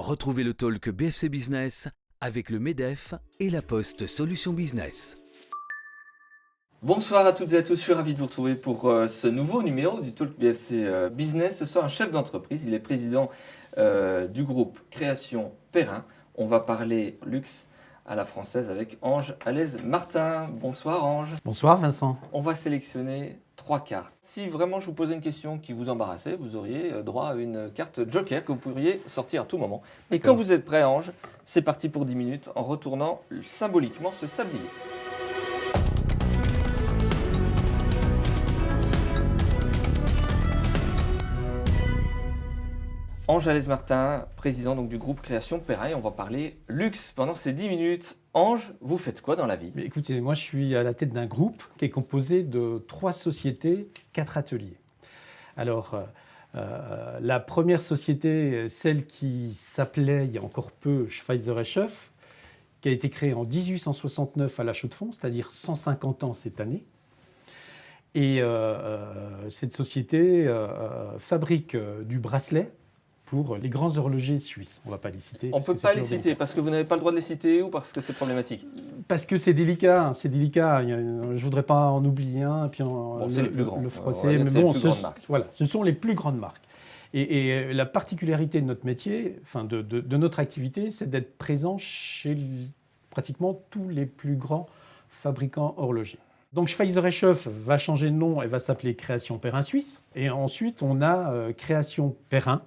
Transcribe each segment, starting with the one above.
Retrouvez le talk BFC Business avec le MEDEF et la Poste Solutions Business. Bonsoir à toutes et à tous, je suis ravi de vous retrouver pour ce nouveau numéro du Talk BFC Business. Ce soir, un chef d'entreprise, il est président du groupe Création Perrin. On va parler luxe à la française avec Ange Allez-Martin. Bonsoir Ange. Bonsoir Vincent. On va sélectionner 3 cartes. Si vraiment je vous posais une question qui vous embarrassait, vous auriez droit à une carte Joker que vous pourriez sortir à tout moment. Et quand vous êtes prêt Ange, c'est parti pour 10 minutes en retournant symboliquement ce sablier. Ange Allez-Martin, président donc, du groupe Création Perrin, et on va parler luxe pendant ces 10 minutes. Ange, vous faites quoi dans la vie ? Mais écoutez, moi je suis à la tête d'un groupe qui est composé de 3 sociétés, 4 ateliers. Alors, la première société, celle qui s'appelait il y a encore peu Schweizer & Schoeff, qui a été créée en 1869 à La Chaux-de-Fonds, c'est-à-dire 150 ans cette année. Et cette société fabrique du bracelet pour les grands horlogers suisses. On ne va pas les citer. On ne peut pas les citer parce que vous n'avez pas le droit de les citer ou parce que c'est problématique ? Parce que c'est délicat, c'est délicat. Je ne voudrais pas en oublier un et puis c'est les plus grands. Le froisser. Ouais, mais bon, voilà, ce sont les plus grandes marques. Et la particularité de notre métier, enfin de notre activité, c'est d'être présent chez pratiquement tous les plus grands fabricants horlogers. Donc Schweizer & Schoeff va changer de nom et va s'appeler Création Perrin Suisse. Et ensuite, on a Création Perrin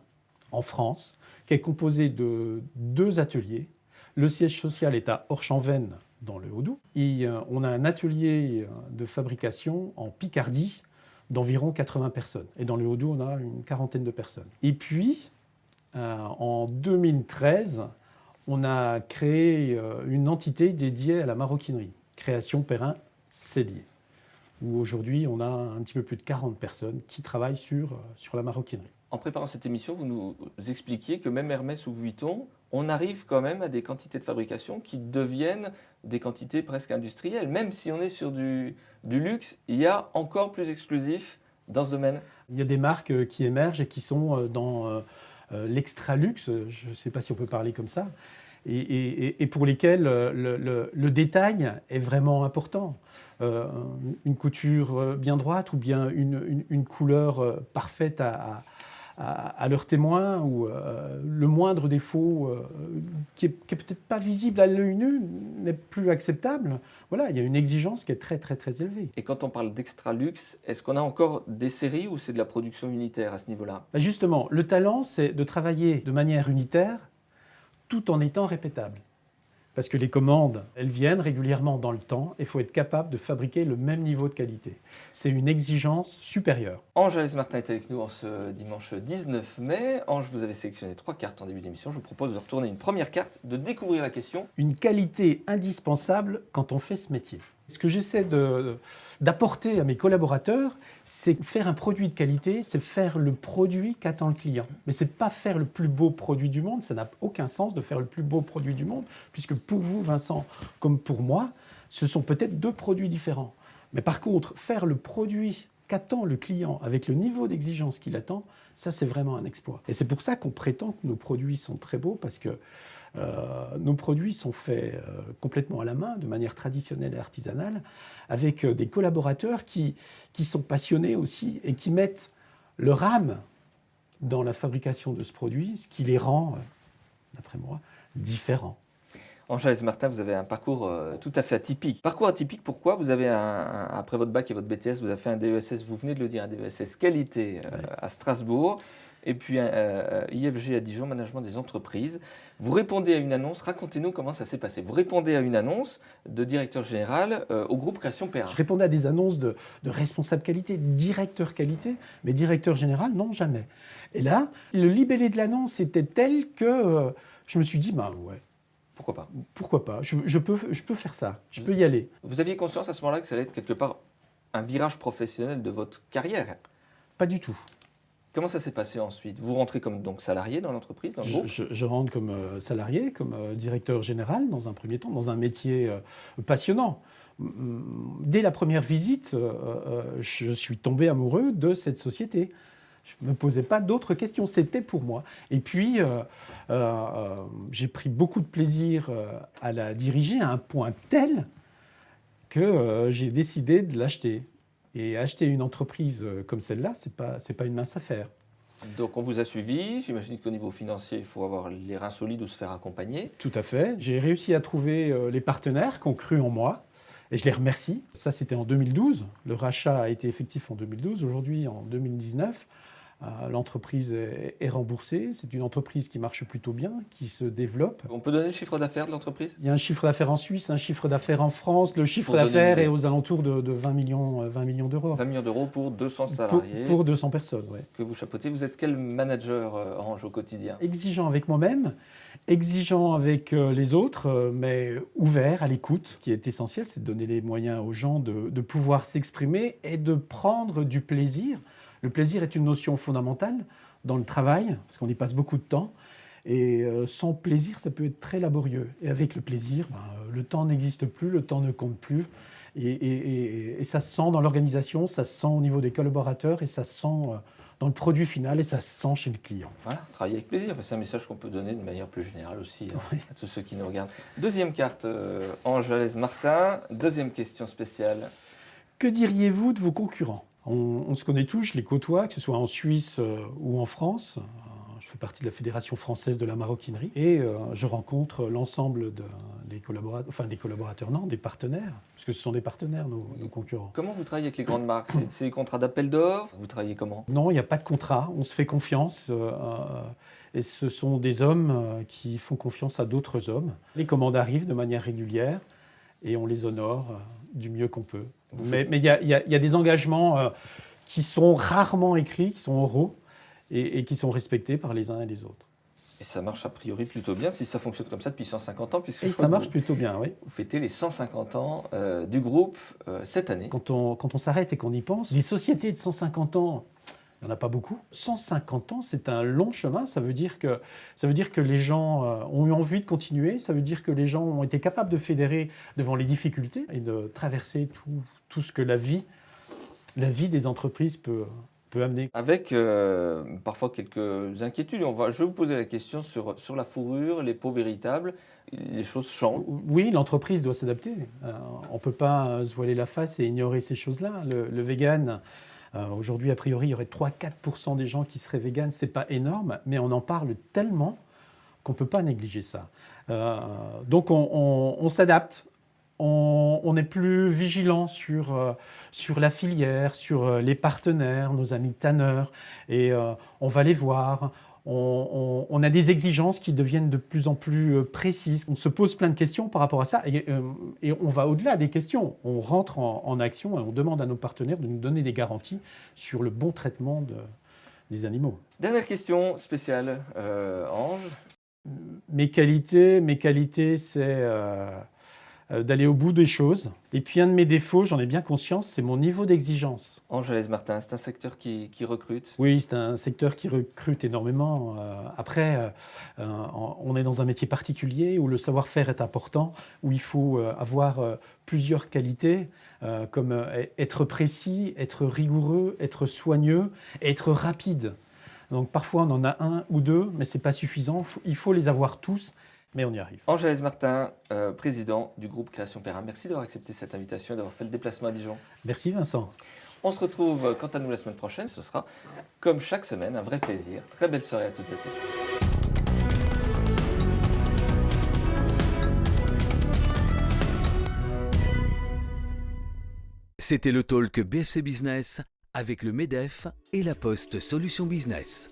en France, qui est composé de 2 ateliers. Le siège social est à Orchamps-Vennes, dans le Haut-Doubs. Et on a un atelier de fabrication en Picardie d'environ 80 personnes. Et dans le Haut-Doubs, on a une quarantaine de personnes. Et puis, en 2013, on a créé une entité dédiée à la maroquinerie, Création Perrin Cellier, où aujourd'hui, on a un petit peu plus de 40 personnes qui travaillent sur la maroquinerie. En préparant cette émission, vous nous expliquiez que même Hermès ou Vuitton, on arrive quand même à des quantités de fabrication qui deviennent des quantités presque industrielles. Même si on est sur du luxe, il y a encore plus exclusif dans ce domaine. Il y a des marques qui émergent et qui sont dans l'extra-luxe, je ne sais pas si on peut parler comme ça, et pour lesquelles le détail est vraiment important. Une couture bien droite ou bien une couleur parfaite à leur témoin ou le moindre défaut qui est peut-être pas visible à l'œil nu n'est plus acceptable. Voilà, il y a une exigence qui est très très très élevée. Et quand on parle d'extra luxe, est-ce qu'on a encore des séries ou c'est de la production unitaire à ce niveau-là ? Justement, le talent, c'est de travailler de manière unitaire tout en étant répétable. Parce que les commandes, elles viennent régulièrement dans le temps et il faut être capable de fabriquer le même niveau de qualité. C'est une exigence supérieure. Ange Allez-Martin est avec nous en ce dimanche 19 mai. Ange, vous avez sélectionné 3 cartes en début d'émission. Je vous propose de retourner une première carte, de découvrir la question. Une qualité indispensable quand on fait ce métier. Ce que j'essaie d'apporter à mes collaborateurs, c'est faire un produit de qualité, c'est faire le produit qu'attend le client. Mais ce n'est pas faire le plus beau produit du monde, ça n'a aucun sens de faire le plus beau produit du monde, puisque pour vous, Vincent, comme pour moi, ce sont peut-être 2 produits différents. Mais par contre, faire le produit qu'attend le client avec le niveau d'exigence qu'il attend, ça c'est vraiment un exploit. Et c'est pour ça qu'on prétend que nos produits sont très beaux, parce que nos produits sont faits complètement à la main, de manière traditionnelle et artisanale, avec des collaborateurs qui sont passionnés aussi et qui mettent leur âme dans la fabrication de ce produit, ce qui les rend, d'après moi, différents. Ange Allez-Martin, vous avez un parcours tout à fait atypique. Parcours atypique, pourquoi ? Vous avez, après votre bac et votre BTS, vous avez fait un DESS, vous venez de le dire, un DESS qualité à Strasbourg, et puis un IFG à Dijon, management des entreprises. Vous répondez à une annonce, racontez-nous comment ça s'est passé. Vous répondez à une annonce de directeur général au groupe Création Perrin. Je répondais à des annonces de responsable qualité, directeur qualité, mais directeur général, non, jamais. Et là, le libellé de l'annonce était tel que je me suis dit, bah ouais. Pourquoi pas ? Pourquoi pas ? Je peux faire ça, je peux y aller. Vous aviez conscience à ce moment-là que ça allait être quelque part un virage professionnel de votre carrière ? Pas du tout. Comment ça s'est passé ensuite ? Vous rentrez comme donc salarié dans l'entreprise, dans le groupe ? Je rentre comme salarié, comme directeur général dans un premier temps, dans un métier passionnant. Dès la première visite, je suis tombé amoureux de cette société. Je ne me posais pas d'autres questions, c'était pour moi. Et puis, j'ai pris beaucoup de plaisir à la diriger à un point tel que j'ai décidé de l'acheter. Et acheter une entreprise comme celle-là, c'est pas une mince affaire. Donc on vous a suivi, j'imagine qu'au niveau financier, il faut avoir les reins solides ou se faire accompagner. Tout à fait. J'ai réussi à trouver les partenaires qui ont cru en moi. Et je les remercie. Ça, c'était en 2012. Le rachat a été effectif en 2012. Aujourd'hui, en 2019, l'entreprise est remboursée. C'est une entreprise qui marche plutôt bien, qui se développe. On peut donner le chiffre d'affaires de l'entreprise? Il y a un chiffre d'affaires en Suisse, un chiffre d'affaires en France. Le chiffre Pour donner d'affaires une est idée. aux alentours de 20 millions d'euros. 20 millions d'euros pour 200 salariés Pour 200 personnes, oui. que vous chapeautez. Vous êtes quel manager Orange au quotidien? Exigeant avec moi-même, exigeant avec les autres, mais ouvert à l'écoute. Ce qui est essentiel, c'est de donner les moyens aux gens de pouvoir s'exprimer et de prendre du plaisir. Le plaisir est une notion fondamentale dans le travail, parce qu'on y passe beaucoup de temps. Et sans plaisir, ça peut être très laborieux. Et avec le plaisir, le temps n'existe plus, le temps ne compte plus. Et ça se sent dans l'organisation, ça se sent au niveau des collaborateurs, et ça se sent dans le produit final, et ça se sent chez le client. Voilà, travailler avec plaisir. C'est un message qu'on peut donner de manière plus générale aussi à tous ceux qui nous regardent. Deuxième carte, Ange Martin. Deuxième question spéciale. Que diriez-vous de vos concurrents ? On se connaît tous, je les côtoie, que ce soit en Suisse ou en France. Je fais partie de la Fédération française de la maroquinerie et je rencontre l'ensemble des collaborateurs, non, des partenaires, parce que ce sont des partenaires, nos concurrents. Comment vous travaillez avec les grandes marques? C'est des contrats d'appel d'offres? Vous travaillez comment? Non, il n'y a pas de contrat, on se fait confiance et ce sont des hommes qui font confiance à d'autres hommes. Les commandes arrivent de manière régulière et on les honore du mieux qu'on peut. Mais il y a des engagements qui sont rarement écrits, qui sont oraux et qui sont respectés par les uns et les autres. Et ça marche a priori plutôt bien si ça fonctionne comme ça depuis 150 ans, puisque Et ça marche plutôt bien, oui. vous fêtez les 150 ans du groupe cette année. Quand on s'arrête et qu'on y pense, des sociétés de 150 ans, il n'y en a pas beaucoup. 150 ans, c'est un long chemin. Ça veut dire que les gens ont eu envie de continuer. Ça veut dire que les gens ont été capables de fédérer devant les difficultés et de traverser tout ce que la vie des entreprises peut amener. Avec parfois quelques inquiétudes. Je vais vous poser la question sur la fourrure, les peaux véritables. Les choses changent. Oui, l'entreprise doit s'adapter. On ne peut pas se voiler la face et ignorer ces choses-là. Le vegan, aujourd'hui, a priori, il y aurait 3-4% des gens qui seraient véganes. Ce n'est pas énorme, mais on en parle tellement qu'on ne peut pas négliger ça. Donc on s'adapte. On est plus vigilant sur la filière, sur les partenaires, nos amis tanneurs, et on va les voir. On a des exigences qui deviennent de plus en plus précises. On se pose plein de questions par rapport à ça, et on va au-delà des questions. On rentre en action et on demande à nos partenaires de nous donner des garanties sur le bon traitement des animaux. Dernière question spéciale, Ange. Mes qualités, c'est d'aller au bout des choses. Et puis un de mes défauts, j'en ai bien conscience, c'est mon niveau d'exigence. Ange Martin, c'est un secteur qui recrute. Oui, c'est un secteur qui recrute énormément. Après, on est dans un métier particulier où le savoir-faire est important, où il faut avoir plusieurs qualités, comme être précis, être rigoureux, être soigneux, être rapide. Donc parfois on en a un ou deux, mais ce n'est pas suffisant. Il faut les avoir tous. Mais on y arrive. Ange Martin, président du groupe Création Perrin, merci d'avoir accepté cette invitation et d'avoir fait le déplacement à Dijon. Merci Vincent. On se retrouve quant à nous la semaine prochaine. Ce sera, comme chaque semaine, un vrai plaisir. Très belle soirée à toutes et à tous. C'était le talk BFC Business avec le MEDEF et la Poste Solutions Business.